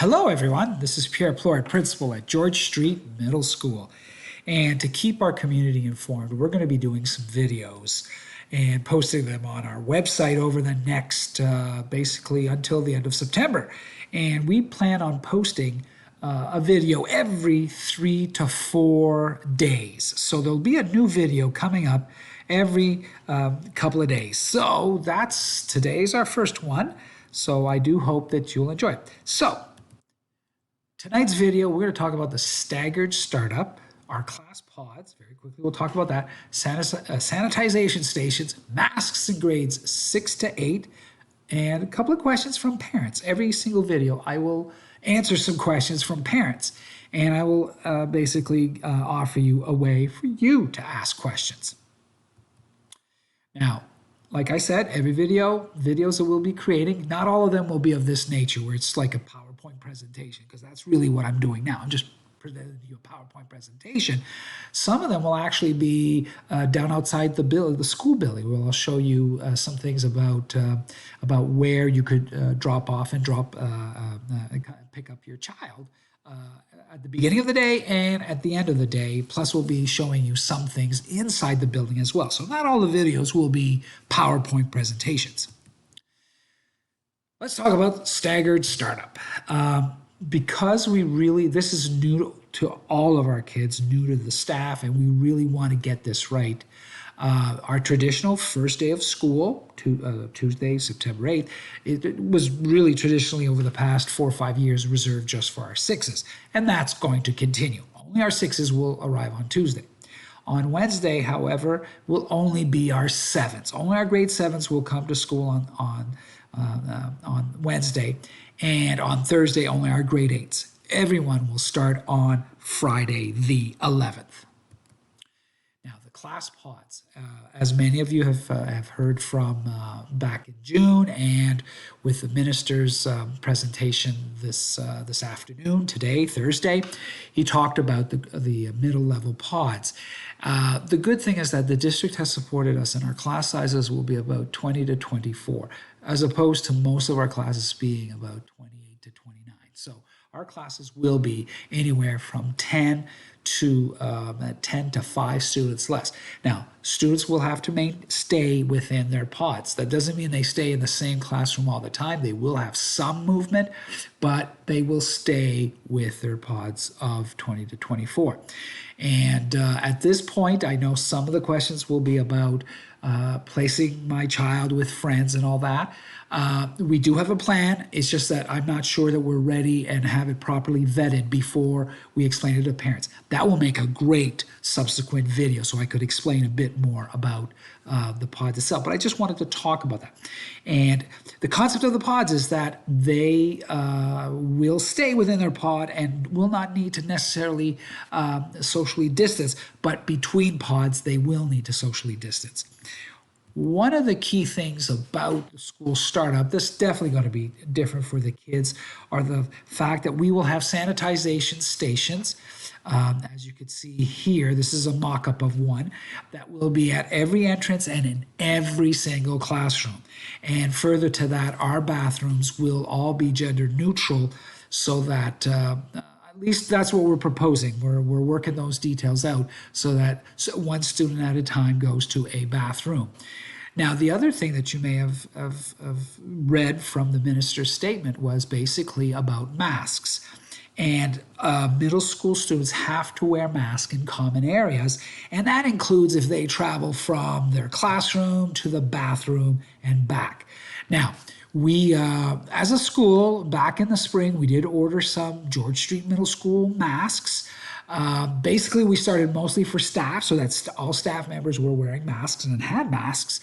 Hello, everyone. This is Pierre Plourde, principal at George Street Middle School. And to keep our community informed, we're going to be doing some videos and posting them on our website over the next, basically until the end of September. And we plan on posting a video every 3 to 4 days. So there'll be a new video coming up every couple of days. So today's our first one. So I do hope that you'll enjoy it. So tonight's video, we're going to talk about the Staggered Startup, our class pods, very quickly we'll talk about that, sanitization stations, masks in grades 6 to 8, and a couple of questions from parents. Every single video, I will answer some questions from parents, and I will basically offer you a way for you to ask questions. Now, like I said, every videos that we'll be creating, not all of them will be of this nature where it's like a PowerPoint presentation, because that's really what I'm doing now. I'm just presenting you a PowerPoint presentation. Some of them will actually be down outside the school building, where I'll show you some things about where you could drop off and pick up your child at the beginning of the day and at the end of the day. Plus, we'll be showing you some things inside the building as well. So not all the videos will be PowerPoint presentations. Let's talk about Staggered Startup. Because this is new to all of our kids, new to the staff, and we really want to get this right. Our traditional first day of school, Tuesday, September 8th, it was really traditionally over the past 4 or 5 years reserved just for our 6s, and that's going to continue. Only our 6s will arrive on Tuesday. On Wednesday, however, will only be our 7s. Only our grade 7s will come to school on Wednesday, and on Thursday, only our grade 8s. Everyone will start on Friday, the 11th. Now, the class pods, as many of you have heard from back in June, and with the minister's presentation this afternoon, today, Thursday, he talked about the middle level pods. The good thing is that the district has supported us, and our class sizes will be about 20 to 24, as opposed to most of our classes being about 28 to 29. So our classes will be anywhere from 10 to 5 students less. Now, students will have to stay within their pods. That doesn't mean they stay in the same classroom all the time. They will have some movement, but they will stay with their pods of 20 to 24. And at this point, I know some of the questions will be about placing my child with friends and all that. We do have a plan. It's just that I'm not sure that we're ready and have it properly vetted before we explain it to parents. That will make a great subsequent video, so I could explain a bit more about the pods itself. But I just wanted to talk about that. And the concept of the pods is that they will stay within their pod and will not need to necessarily socially distance, but between pods, they will need to socially distance. One of the key things about the school startup, this is definitely going to be different for the kids, are the fact that we will have sanitization stations. As you can see here, this is a mock-up of one that will be at every entrance and in every single classroom. And further to that, our bathrooms will all be gender neutral, so that at least that's what we're proposing. We're working those details out so that one student at a time goes to a bathroom. Now, the other thing that you may have read from the minister's statement was basically about masks. And middle school students have to wear masks in common areas, and that includes if they travel from their classroom to the bathroom and back. Now, we, as a school, back in the spring, we did order some George Street Middle School masks. Basically, we started mostly for staff, so that's all staff members were wearing masks and had masks.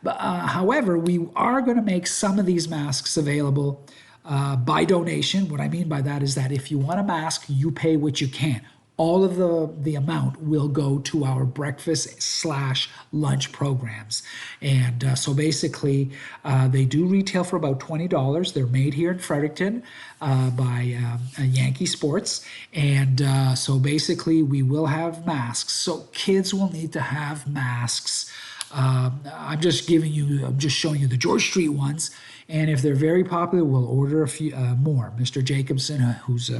But, however, we are going to make some of these masks available by donation. What I mean by that is that if you want a mask, you pay what you can. All of the amount will go to our breakfast/lunch programs. And so basically, they do retail for about $20. They're made here in Fredericton by Yankee Sports. And so basically, we will have masks. So kids will need to have masks. I'm just showing you the George Street ones. And if they're very popular, we'll order a few more. Mr. Jacobson, who's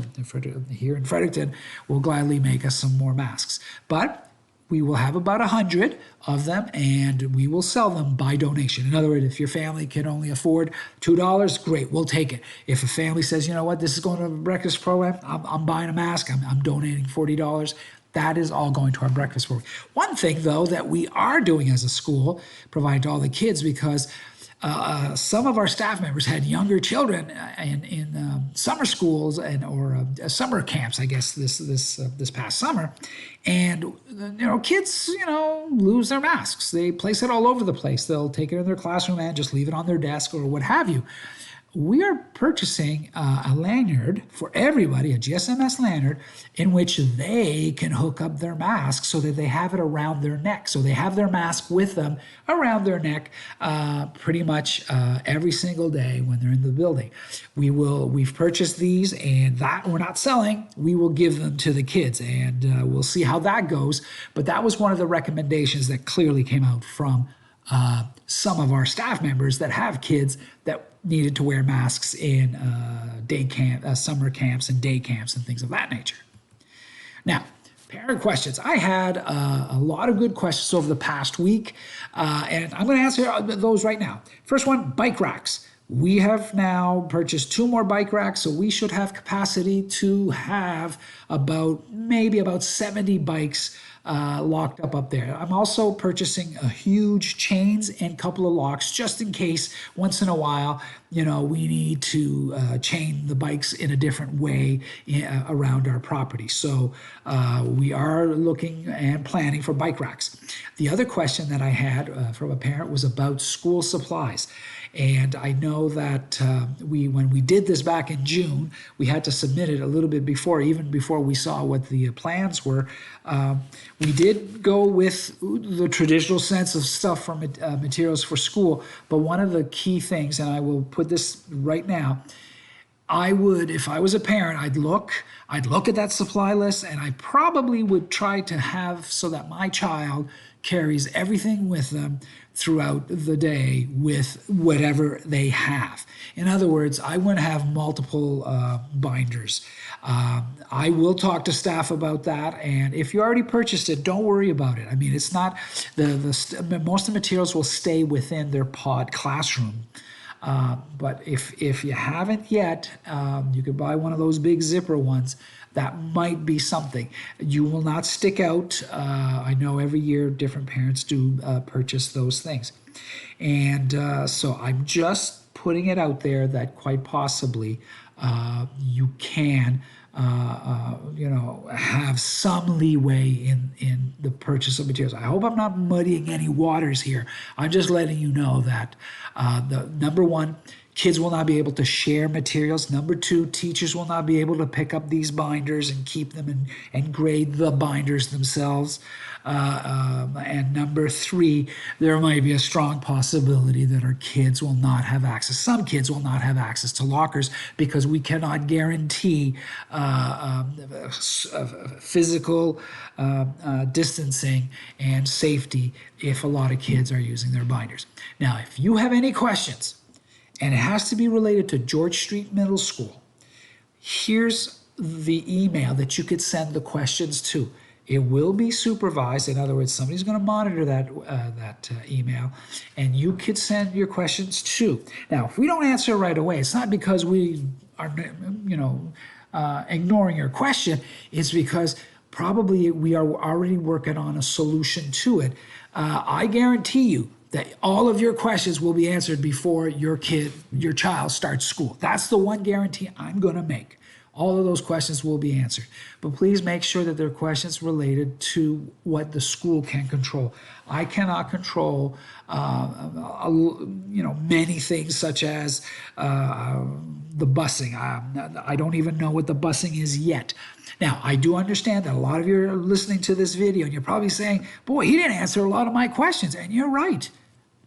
here in Fredericton, will gladly make us some more masks. But we will have about 100 of them, and we will sell them by donation. In other words, if your family can only afford $2, great, we'll take it. If a family says, you know what, this is going to a breakfast program, I'm buying a mask, I'm donating $40, that is all going to our breakfast program. One thing, though, that we are doing as a school, providing to all the kids, because some of our staff members had younger children in summer schools or summer camps, I guess, this past summer, and kids lose their masks. They place it all over the place. They'll take it in their classroom and just leave it on their desk or what have you. We are purchasing a lanyard for everybody, a GSMS lanyard, in which they can hook up their mask so that they have it around their neck. So they have their mask with them around their neck pretty much every single day when they're in the building. We've purchased these, and that we're not selling. We will give them to the kids, and we'll see how that goes. But that was one of the recommendations that clearly came out from some of our staff members that have kids that needed to wear masks in summer camps and day camps and things of that nature. Now, parent questions. I had a lot of good questions over the past week, and I'm going to answer those right now. First one, bike racks. We have now purchased 2 more bike racks, so we should have capacity to have maybe about 70 bikes locked up there. I'm also purchasing a huge chains and a couple of locks just in case once in a while, we need to chain the bikes in a different way around our property. So we are looking and planning for bike racks. The other question that I had from a parent was about school supplies. And I know that when we did this back in June, we had to submit it a little bit before, even before we saw what the plans were. We did go with the traditional sense of stuff for materials for school. But one of the key things, and I will put this right now, if I was a parent, I'd look at that supply list, and I probably would try to have so that my child carries everything with them throughout the day with whatever they have. In other words, I wouldn't have multiple binders. I will talk to staff about that, and if you already purchased it, don't worry about it. I mean, it's not most of the materials will stay within their pod classroom. But if you haven't yet, you could buy one of those big zipper ones. That might be something. You will not stick out. I know every year different parents do purchase those things. And so I'm just putting it out there that quite possibly you can have some leeway in the purchase of materials. I hope I'm not muddying any waters here. I'm just letting you know that the number one, kids will not be able to share materials. Number 2, teachers will not be able to pick up these binders and keep them and grade the binders themselves. And number 3, there might be a strong possibility that our kids will not have access. Some kids will not have access to lockers because we cannot guarantee physical distancing and safety if a lot of kids are using their binders. Now, if you have any questions, and it has to be related to George Street Middle School, here's the email that you could send the questions to. It will be supervised. In other words, somebody's going to monitor that email, and you could send your questions to. Now, if we don't answer right away, it's not because we are, ignoring your question. It's because probably we are already working on a solution to it. I guarantee you that all of your questions will be answered before your child starts school. That's the one guarantee I'm going to make. All of those questions will be answered. But please make sure that they're questions related to what the school can control. I cannot control, many things such as the busing. I don't even know what the busing is yet. Now, I do understand that a lot of you are listening to this video and you're probably saying, boy, he didn't answer a lot of my questions. And you're right.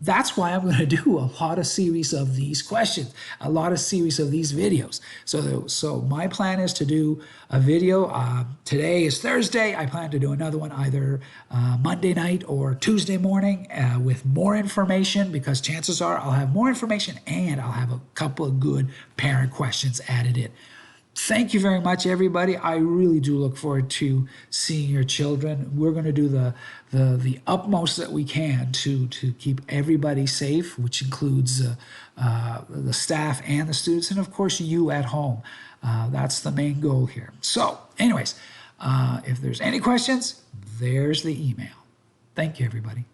That's why I'm going to do a lot of series of these questions, a lot of series of these videos. So my plan is to do a video. Today is Thursday. I plan to do another one either Monday night or Tuesday morning with more information, because chances are I'll have more information and I'll have a couple of good parent questions added in. Thank you very much, everybody. I really do look forward to seeing your children. We're going to do the utmost that we can to keep everybody safe, which includes the staff and the students, and of course you at home. That's the main goal here. So, anyways, if there's any questions, there's the email. Thank you, everybody.